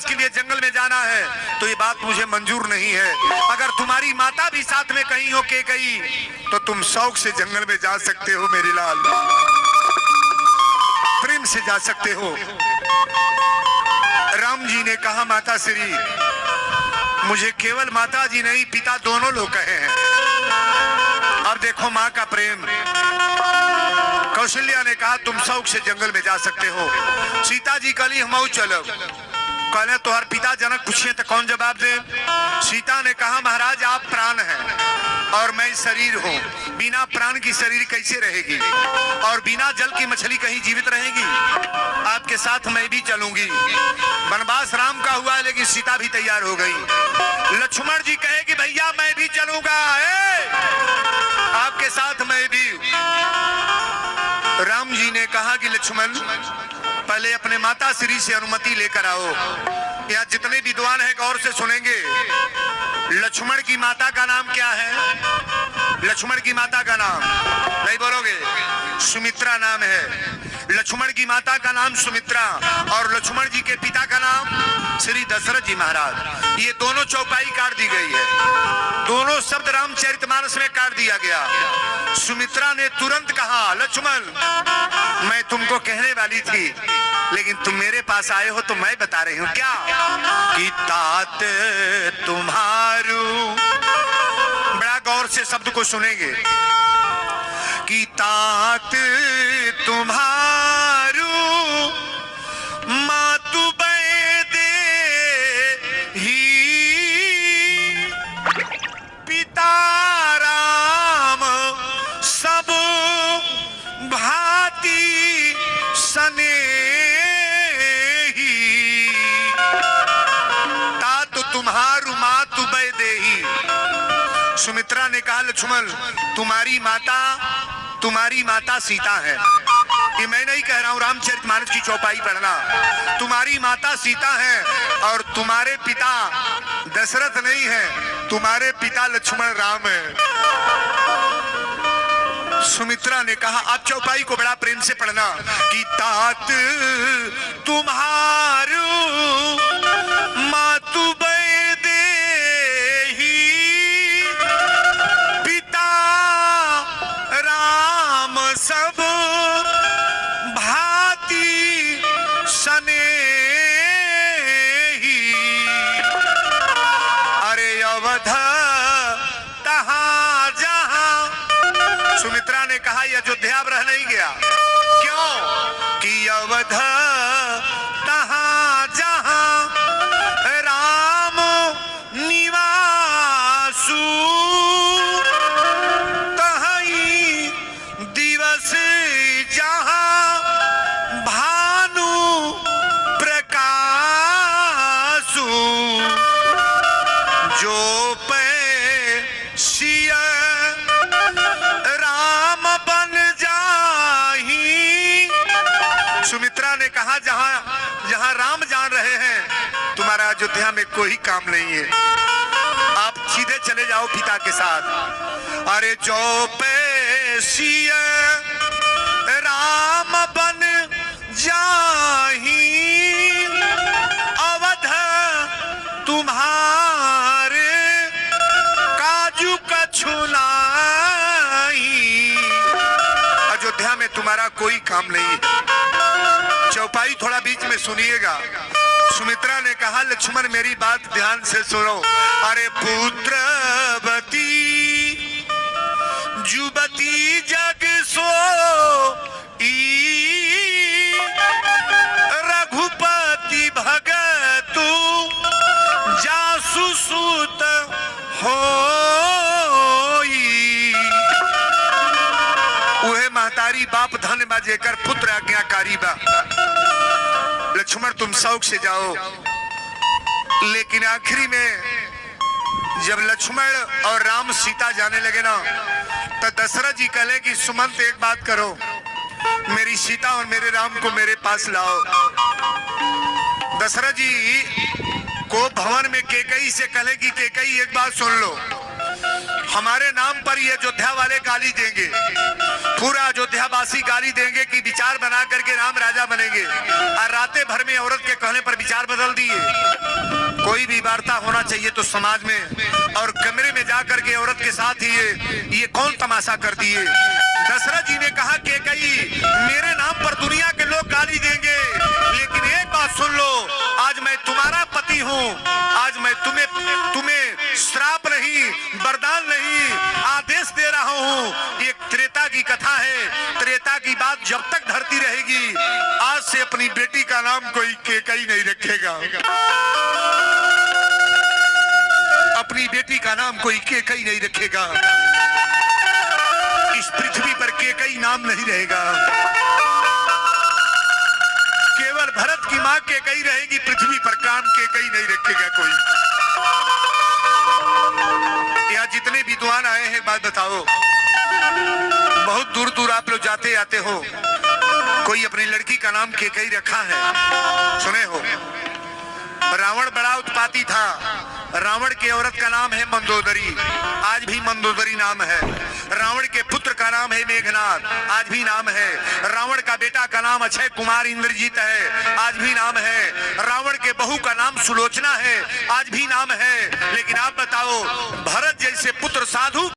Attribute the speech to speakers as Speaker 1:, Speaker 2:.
Speaker 1: वनवास के लिए जंगल में जाना है तो ये बात मुझे मंजूर नहीं है। अगर तुम्हारी माता भी साथ में कहीं हो के गई तो तुम शौक से जंगल में जा सकते हो मेरे लाल, प्रेम से जा सकते हो। राम जी ने कहा माता श्री, मुझे केवल माता जी नहीं पिता दोनों लोग कहे हैं। अब देखो माँ का प्रेम। कौशल्या ने कहा तुम शौक से जंगल में जा सकते हो। सीता जी कली हम चलो, कहले तो हर पिता जनक पूछिए तो कौन जवाब दे। सीता ने कहा महाराज आप प्राण हैं और मैं शरीर हूँ, बिना प्राण की शरीर कैसे रहेगी, और बिना जल की मछली कहीं जीवित रहेगी। आपके साथ मैं भी चलूंगी। वनवास राम का हुआ लेकिन सीता भी तैयार हो गई। लक्ष्मण जी कहे कि भैया मैं भी चलूंगा, आपके साथ मैं भी। राम जी ने कहा कि लक्ष्मण पहले अपने माता श्री से अनुमति लेकर आओ। यहाँ जितने विद्वान हैं गौर से सुनेंगे। लक्ष्मण की माता का नाम क्या है? लक्ष्मण की माता का नाम नहीं बोलोगे? सुमित्रा नाम है। लक्ष्मण की माता का नाम सुमित्रा और लक्ष्मण जी के पिता का नाम श्री दशरथ जी महाराज। ये दोनों चौपाई काट दी गई है, दोनों शब्द रामचरितमानस में काट दिया गया। सुमित्रा ने तुरंत कहा लक्ष्मण मैं तुमको कहने वाली थी लेकिन तुम मेरे पास आए हो तो मैं बता रही हूँ। क्या कि तात तुम्हारू, बड़ा गौर से शब्द को सुनेंगे, कि तात तुम्हारू मातु बैदे ही पिता राम सब भांति सने ही। तात तुम्हारू मातु बैदे ही। सुमित्रा ने कहा लक्ष्मण तुम्हारी माता सीता है। ये मैं नहीं कह रहा हूं, रामचरितमानस की चौपाई पढ़ना। तुम्हारी माता सीता है और तुम्हारे पिता दशरथ नहीं है, तुम्हारे पिता लक्ष्मण राम है। सुमित्रा ने कहा, आप चौपाई को बड़ा प्रेम से पढ़ना, कि तात तुम्हारू मातु बैदे सब भांति सने ही। अरे अवध तहां जहां। सुमित्रा ने कहा यह अयोध्या अब रह नहीं गया। क्यों? कि अवध तहां जहां राम निवासु जहां राम जान रहे हैं तुम्हारा अयोध्या में कोई काम नहीं है, आप सीधे चले जाओ पिता के साथ। अरे जो पैसिया राम बन जाही अवध तुम्हारे काजू कछु नाही। अयोध्या में तुम्हारा कोई काम नहीं है। चौपाई थोड़ा बीच में सुनिएगा। सुमित्रा ने कहा लक्ष्मण मेरी बात ध्यान से सुनो। अरे पुत्रवती जुबती जग सो रघुपति भगतु जासु सुत होई। उहे महतारी बाप धन बा जेकर पुत्र आज्ञाकारी बा। लक्ष्मण तुम शौक से जाओ। लेकिन आखिरी में जब लक्ष्मण और राम सीता जाने लगे ना तो दशरथ जी कहले कि सुमंत एक बात करो, मेरी सीता और मेरे राम को मेरे पास लाओ। दशरथ जी को भवन में केकई से कहले कि केकई एक बात सुन लो, हमारे नाम पर ये अयोध्या वाले गाली देंगे, पूरा अयोध्यावासी गाली देंगे कि विचार बना करके राम राजा बनेंगे, और रातें भर में औरत के कहने पर विचार बदल दिए। कोई भी वार्ता होना चाहिए तो समाज में, और कमरे में जाकर के औरत के साथ ही ये कौन तमाशा कर दिए। दशरथ जी ने कहा कि कई मेरे नाम पर दुनिया के लोग गाली देंगे, लेकिन एक बात सुन लो, आज मैं तुम्हारा पति हूँ, आज मैं तुम्हें श्राप नहीं, वरदान नहीं, आदेश दे रहा हूँ। ये त्रेता की कथा है, त्रेता की बात जब तक धरती रहेगी, आज से अपनी बेटी का नाम कोई केकई नहीं रखेगा, अपनी बेटी का नाम कोई केकई नहीं रखेगा, इस पृथ्वी पर केकई नाम नहीं रहेगा, केवल भरत की मां केकई रहेगी, पृथ्वी पर काम केकई नहीं रखेगा कोई। यहाँ जितने विद्वान आए हैं बात बताओ, बहुत दूर दूर आप लोग जाते आते हो, कोई अपनी लड़की का नाम केकई रखा है? सुने हो? रावण बड़ा उत्पाती था, रावण के औरत का नाम है मंदोदरी, आज भी मंदोदरी नाम है। रावण के पुत्र का नाम है मेघनाथ, आज भी नाम है। रावण का बेटा का नाम अक्षय कुमार इंद्रजीत है, आज भी नाम है। रावण के बहू का नाम सुलोचना है, आज भी नाम है। लेकिन आप बताओ, भरत जैसे पुत्र साधु